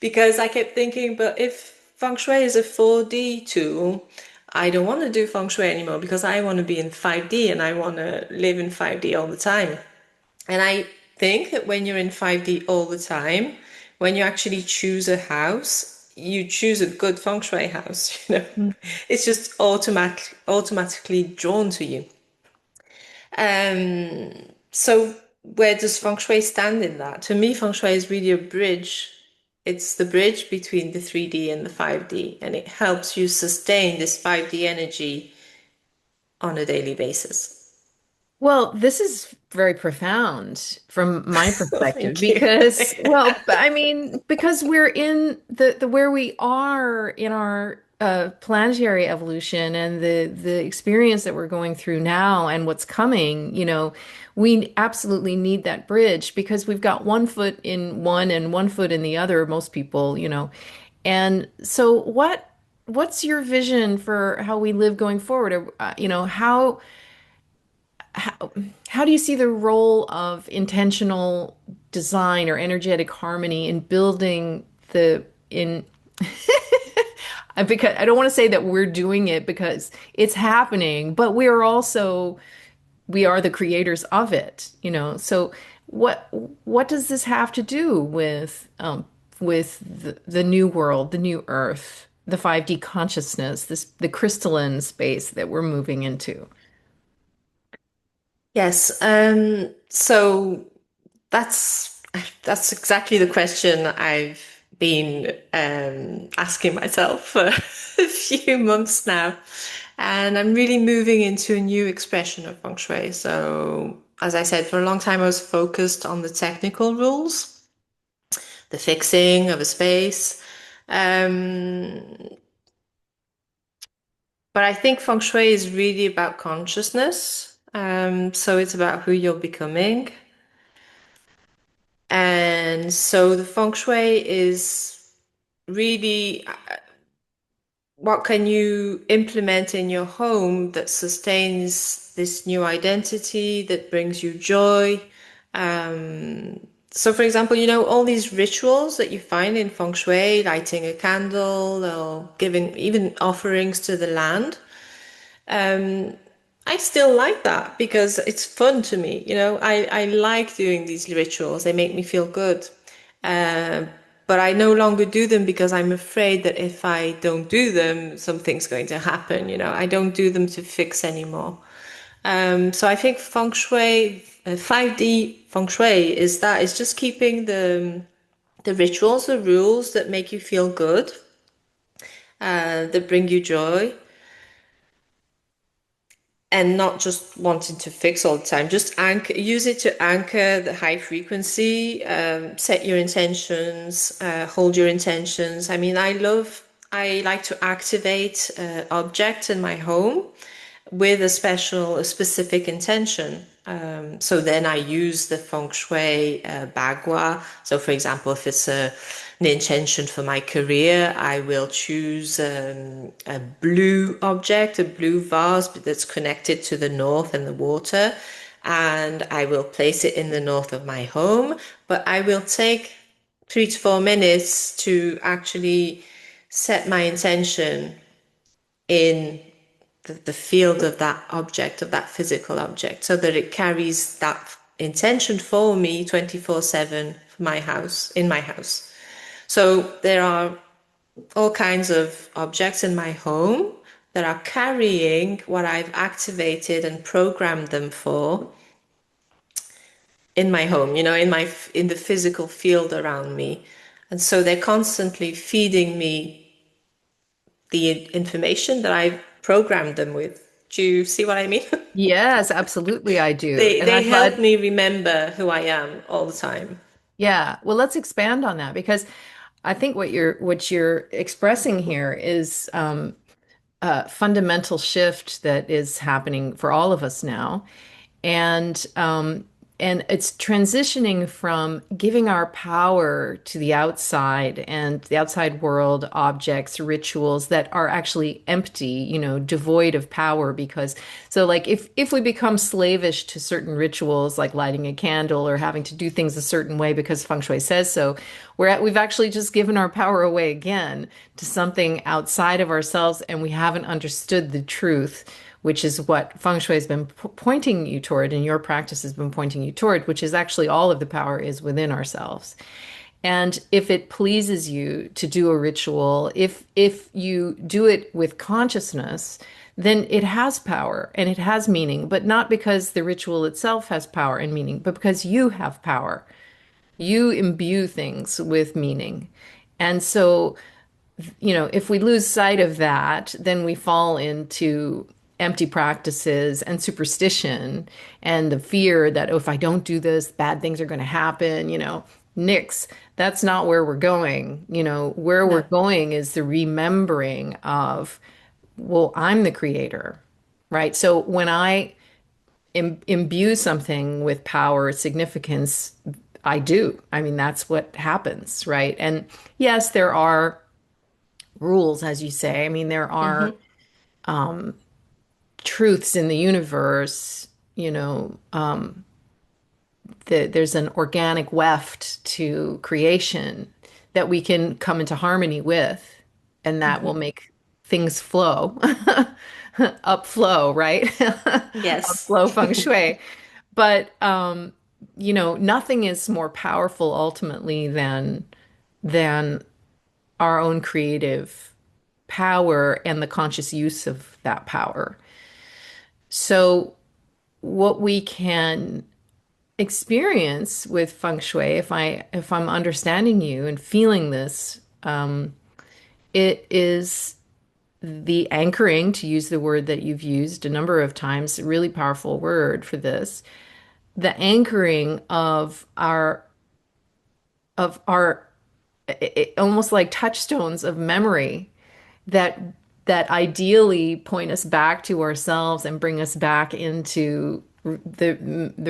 because I kept thinking, but if feng shui is a 4D tool, I don't want to do feng shui anymore because I want to be in 5D and I want to live in 5D all the time. And I think that when you're in 5D all the time, when you actually choose a house, you choose a good feng shui house. Mhm. It's just automatically drawn to you. So where does feng shui stand in that? To me, feng shui is really a bridge. It's the bridge between the 3D and the 5D, and it helps you sustain this 5D energy on a daily basis. Well, this is very profound from my Oh, perspective thank you. because, well, I mean, because we're in the where we are in our planetary evolution and the experience that we're going through now and what's coming, we absolutely need that bridge because we've got one foot in one and one foot in the other, most people. And so what's your vision for how we live going forward? Or, how do you see the role of intentional design or energetic harmony in building the in because I don't want to say that we're doing it because it's happening, but we are the creators of it. So what does this have to do with the new world, the new earth, the 5D consciousness, the crystalline space that we're moving into? Yes, so that's exactly the question I've been asking myself for a few months now. And I'm really moving into a new expression of feng shui. So, as I said, for a long time I was focused on the technical rules, the fixing of a space. Um, but I think feng shui is really about consciousness. So it's about who you're becoming. And so the feng shui is really what can you implement in your home that sustains this new identity, that brings you joy. So, for example, all these rituals that you find in feng shui, lighting a candle or giving even offerings to the land. I still like that because it's fun to me. I like doing these rituals. They make me feel good. Uh, but I no longer do them because I'm afraid that if I don't do them, something's going to happen. I don't do them to fix anymore. So I think feng shui, 5D feng shui is just keeping the rituals, the rules that make you feel good, that bring you joy, and not just wanting to fix all the time. Just use it to anchor the high frequency, set your intentions, hold your intentions. I mean, I like to activate objects in my home with a specific intention. So then I use the feng shui bagua. So, for example, if it's an intention for my career, I will choose a blue object, a blue vase that's connected to the north and the water, and I will place it in the north of my home. But I will take 3 to 4 minutes to actually set my intention in the field of that object, of that physical object, so that it carries that intention for me 24/7 for my house, in my house. So there are all kinds of objects in my home that are carrying what I've activated and programmed them for in my home, in the physical field around me. And so they're constantly feeding me the information that I've programmed them with. Do you see what I mean? Yes, absolutely, I do. They And they I've help had me remember who I am all the time. Yeah. Well, let's expand on that because I think what you're expressing here is a fundamental shift that is happening for all of us now. And and it's transitioning from giving our power to the outside and the outside world, objects, rituals that are actually empty, devoid of power. Because so like if we become slavish to certain rituals like lighting a candle or having to do things a certain way because feng shui says so, we've actually just given our power away again to something outside of ourselves, and we haven't understood the truth, which is what feng shui has been pointing you toward, and your practice has been pointing you toward, which is actually all of the power is within ourselves. And if it pleases you to do a ritual, if you do it with consciousness, then it has power and it has meaning, but not because the ritual itself has power and meaning, but because you have power. You imbue things with meaning. And so if we lose sight of that, then we fall into empty practices and superstition and the fear that, oh, if I don't do this, bad things are going to happen, Nix, that's not where we're going. Where we're No. going is the remembering of, well, I'm the creator, right? So when I imbue something with power, significance, I do. I mean, that's what happens, right? And yes, there are rules, as you say. I mean, there are Hmm. truths in the universe, there's an organic weft to creation that we can come into harmony with, and that will Hmm. make things flow, upflow, right? Yes. Upflow feng shui. But nothing is more powerful ultimately than our own creative power and the conscious use of that power. So, what we can experience with feng shui, if I'm understanding you and feeling this, it is the anchoring, to use the word that you've used a number of times, a really powerful word for this, the anchoring of our almost like touchstones of memory that that ideally point us back to ourselves and bring us back into the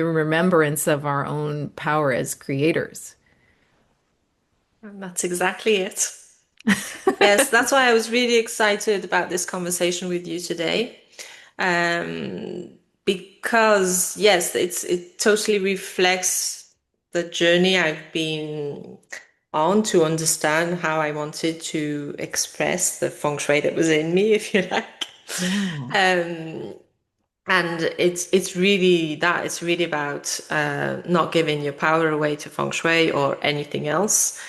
remembrance of our own power as creators. And that's exactly it. Yes, that's why I was really excited about this conversation with you today. Um, because yes, it totally reflects the journey I've been on to understand how I wanted to express the feng shui that was in me, if you like. Yeah. Um, and it's really that it's really about not giving your power away to feng shui or anything else,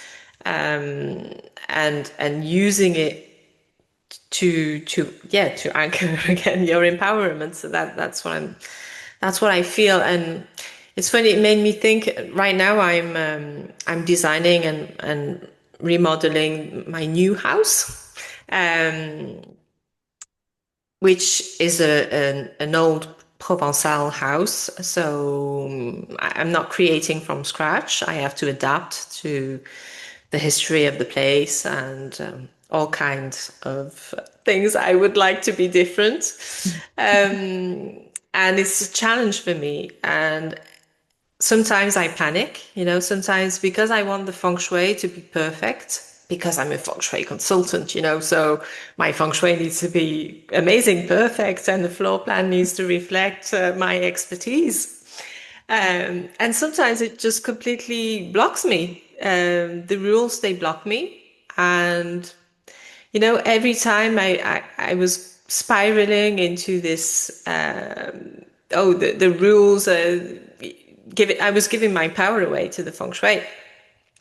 um, and using it to anchor again your empowerment. So that's what I feel. And it's funny, it made me think. Right now I'm designing and remodeling my new house, um, which is an old Provençal house. So I'm not creating from scratch. I have to adapt to the history of the place and all kinds of things I would like to be different. And it's a challenge for me. And sometimes I panic, sometimes because I want the feng shui to be perfect, because I'm a feng shui consultant, so my feng shui needs to be amazing, perfect, and the floor plan needs to reflect my expertise. And sometimes it just completely blocks me. The rules, they block me. And, every time I was spiraling into this, the rules, I was giving my power away to the feng shui.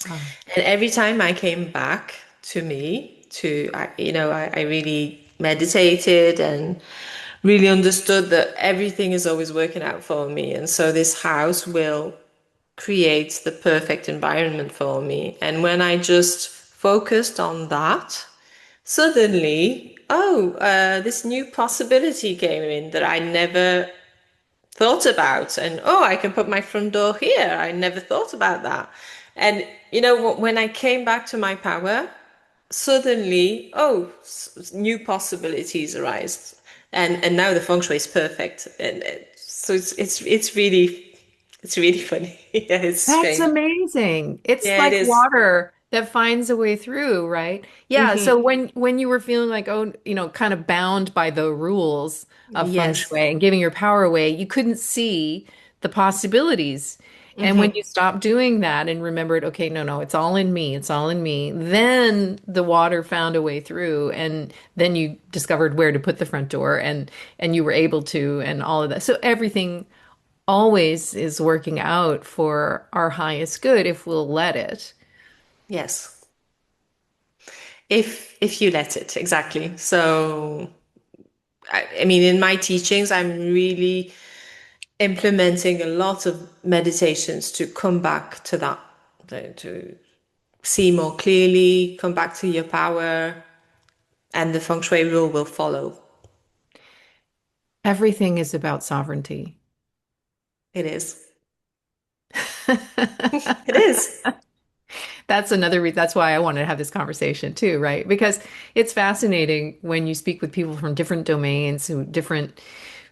Ah, And every time I came back to me, I really meditated and really understood that everything is always working out for me. And so this house will create the perfect environment for me. And when I just focused on that, suddenly, this new possibility came in that I never thought about. And I can put my front door here. I never thought about that. And when I came back to my power, suddenly, new possibilities arise, and now the feng shui is perfect, and so it's really funny. Yeah, it's That's strange. amazing. It's Yeah, it like is. water that finds a way through, right? Yeah, so Mm-hmm. when you were feeling like, oh, kind of bound by the rules of feng Yes. shui and giving your power away, you couldn't see the possibilities. And when Mm-hmm. you stopped doing that and remembered, okay, no, no, it's all in me, it's all in me, then the water found a way through, and then you discovered where to put the front door, and you were able to, and all of that. So everything always is working out for our highest good if we'll let it. Yes. If you let it, exactly. So I mean, in my teachings, I'm really implementing a lot of meditations to come back to that, to see more clearly, come back to your power, and the feng shui rule will follow. Everything is about sovereignty. It is. It is. That's another reason. That's why I wanted to have this conversation too, right? Because it's fascinating when you speak with people from different domains, who different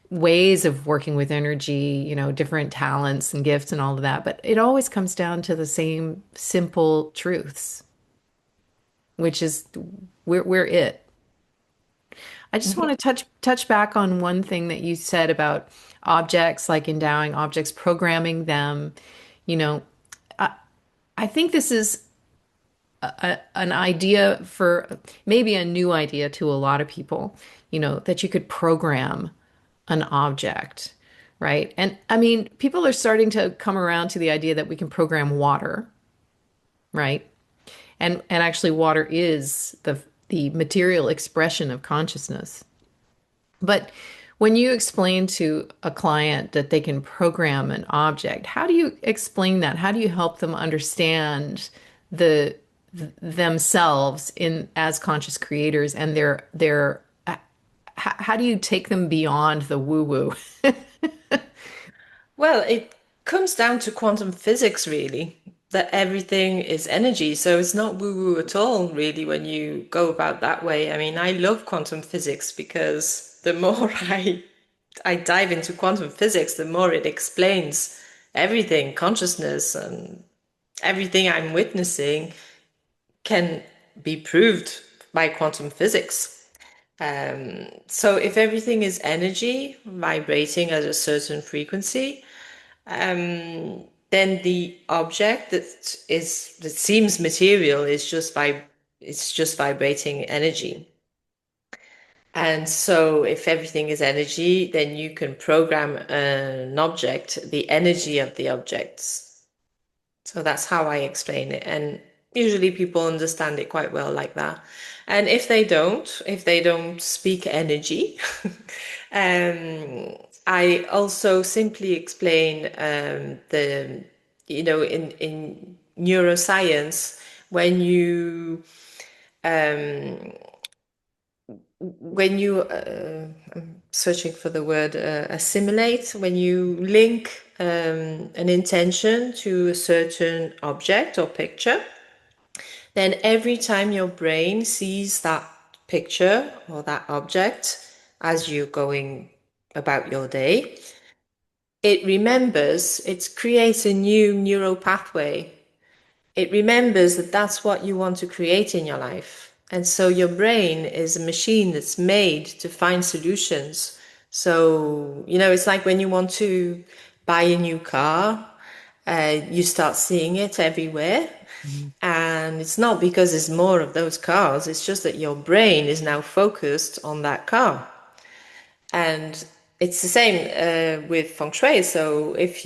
ways of working with energy, different talents and gifts and all of that. But it always comes down to the same simple truths, which is we're it. I just want to touch back on one thing that you said about objects, like endowing objects, programming them. You know, I, I think this is an idea for maybe a new idea to a lot of people, that you could program an object, right? And I mean, people are starting to come around to the idea that we can program water, right? And actually water is the material expression of consciousness. But when you explain to a client that they can program an object, how do you explain that? How do you help them understand the themselves in as conscious creators and their how do you take them beyond the woo woo? Well, it comes down to quantum physics, really, that everything is energy. So it's not woo-woo at all, really, when you go about that way. I mean, I love quantum physics because the more I dive into quantum physics, the more it explains everything, consciousness and everything I'm witnessing can be proved by quantum physics. So if everything is energy vibrating at a certain frequency, then the object that seems material is just vibrating energy. And so if everything is energy, then you can program an object, the energy of the objects. So that's how I explain it. And usually people understand it quite well like that. And if they don't speak energy, I also simply explain in neuroscience, when you I'm searching for the word assimilate, when you link an intention to a certain object or picture, then every time your brain sees that picture or that object as you're going about your day, it creates a new neural pathway. It remembers that that's what you want to create in your life. And so your brain is a machine that's made to find solutions. So, it's like when you want to buy a new car, you start seeing it everywhere. Mhm. And it's not because there's more of those cars, it's just that your brain is now focused on that car. And it's the same with feng shui. So if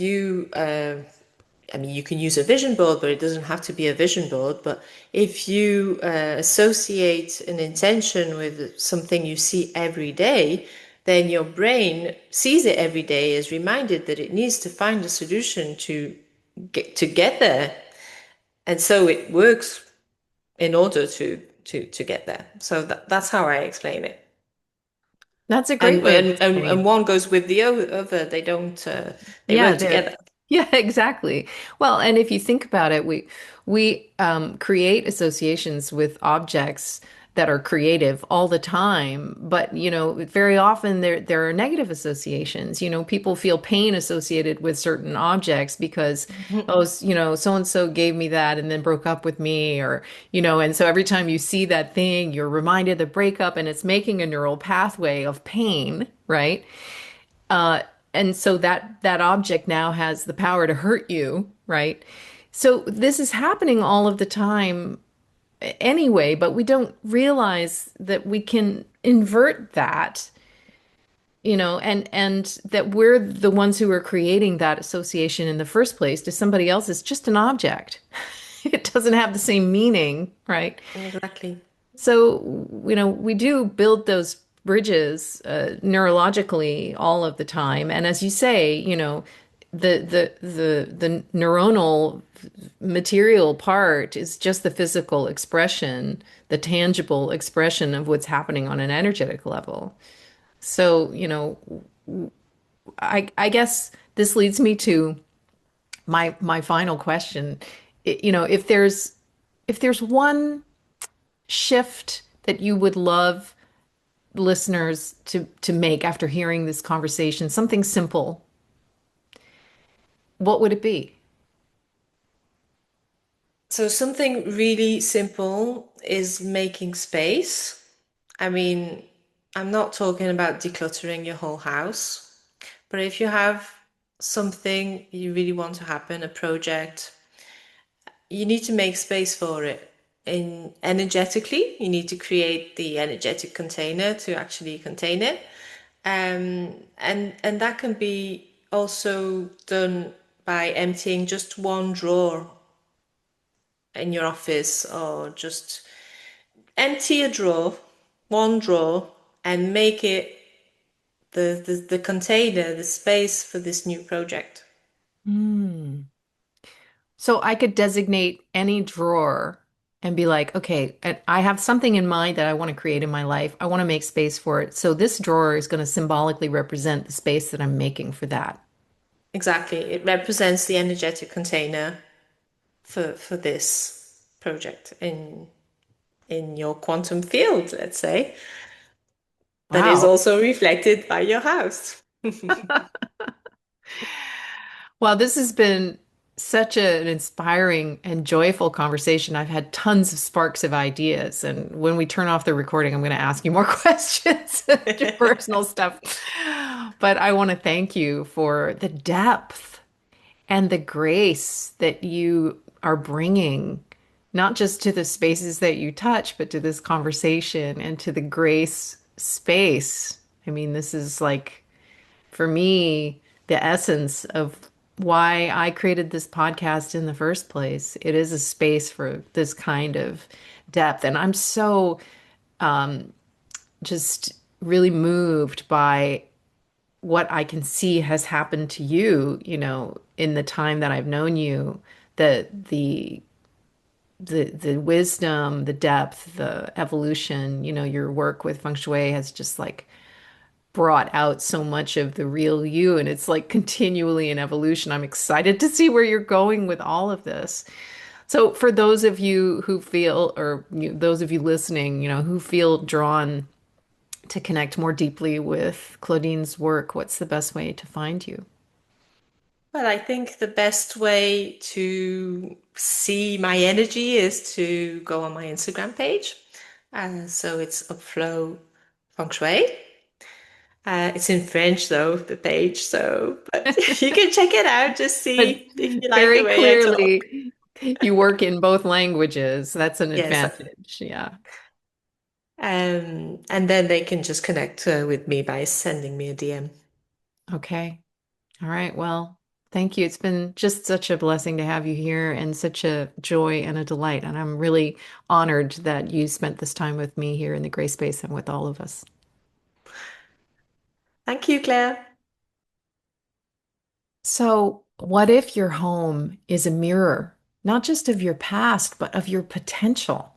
I mean, you can use a vision board, but it doesn't have to be a vision board. But if you associate an intention with something you see every day, then your brain sees it every day, is reminded that it needs to find a solution to get there. And so it works in order to get there. So that's how I explain it. That's a great And way of and, and, explaining and it. one goes with the other. They don't they Yeah, work they're together. Yeah, exactly. Well, and if you think about it, we create associations with objects that are creative all the time, but very often there are negative associations. People feel pain associated with certain objects because so and so gave me that and then broke up with me, or and so every time you see that thing, you're reminded of the breakup, and it's making a neural pathway of pain, right? Uh, and so that object now has the power to hurt you, right? So this is happening all of the time anyway, but we don't realize that we can invert that, and that we're the ones who are creating that association in the first place to somebody else. Is just an object. It doesn't have the same meaning, right? Exactly. So, we do build those bridges neurologically all of the time. And as you say, the neuronal material part is just the physical expression, the tangible expression of what's happening on an energetic level. So, I guess this leads me to my final question. If there's one shift that you would love listeners to make after hearing this conversation, something simple, what would it be? So something really simple is making space. I mean, I'm not talking about decluttering your whole house, but if you have something you really want to happen, a project, you need to make space for it. In energetically, you need to create the energetic container to actually contain it. And that can be also done by emptying just one drawer in your office, or just empty a drawer, one drawer, and make it the container, the space for this new project. Hmm. So I could designate any drawer and be like, okay, I have something in mind that I want to create in my life. I want to make space for it. So this drawer is going to symbolically represent the space that I'm making for that. Exactly. It represents the energetic container for this project in your quantum field, let's say, that is Wow. also reflected by your house. Well, this has been such an inspiring and joyful conversation. I've had tons of sparks of ideas. And when we turn off the recording, I'm going to ask you more questions, personal stuff. But I want to thank you for the depth and the grace that you are bringing, not just to the spaces that you touch, but to this conversation and to the grace space. I mean, this is like, for me, the essence of why I created this podcast in the first place. It is a space for this kind of depth. And I'm so just really moved by what I can see has happened to you, in the time that I've known you, the wisdom, the depth, the evolution, your work with Feng Shui has just like brought out so much of the real you, and it's like continually in evolution. I'm excited to see where you're going with all of this. So for those of you who feel, or those of you listening, who feel drawn to connect more deeply with Claudine's work, what's the best way to find you? Well, I think the best way to see my energy is to go on my Instagram page. So it's Upflow Feng Shui. It's in French though, the page. So, but you can check it out. Just But see if you like the very way I talk. clearly, you work in both languages. That's an Yes. advantage. Yeah. And then they can just connect with me by sending me a DM. Okay. All right. Well, thank you. It's been just such a blessing to have you here, and such a joy and a delight. And I'm really honored that you spent this time with me here in the gray space and with all of us. Thank you, Claire. So, what if your home is a mirror, not just of your past, but of your potential?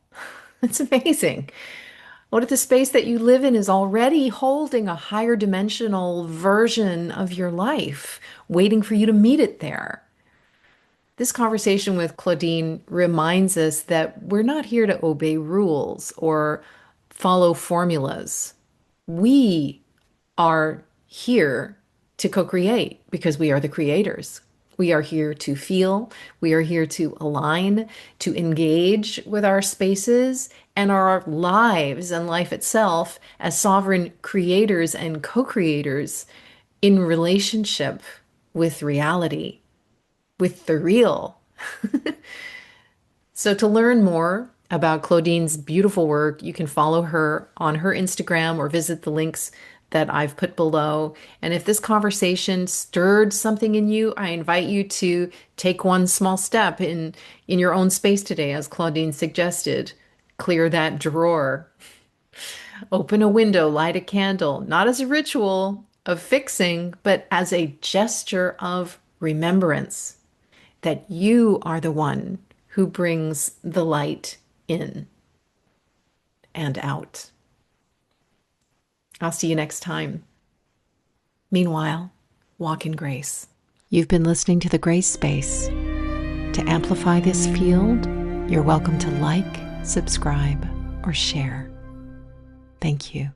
It's amazing. What if the space that you live in is already holding a higher dimensional version of your life, waiting for you to meet it there? This conversation with Claudine reminds us that we're not here to obey rules or follow formulas. We are here to co-create because we are the creators. We are here to feel, we are here to align, to engage with our spaces and our lives and life itself as sovereign creators and co-creators in relationship with reality, with the real. So to learn more about Claudine's beautiful work, you can follow her on her Instagram or visit the links that I've put below. And if this conversation stirred something in you, I invite you to take one small step in your own space today, as Claudine suggested. Clear that drawer, open a window, light a candle, not as a ritual of fixing, but as a gesture of remembrance that you are the one who brings the light in and out. I'll see you next time. Meanwhile, walk in grace. You've been listening to The Grace Space. To amplify this field, you're welcome to like, subscribe, or share. Thank you.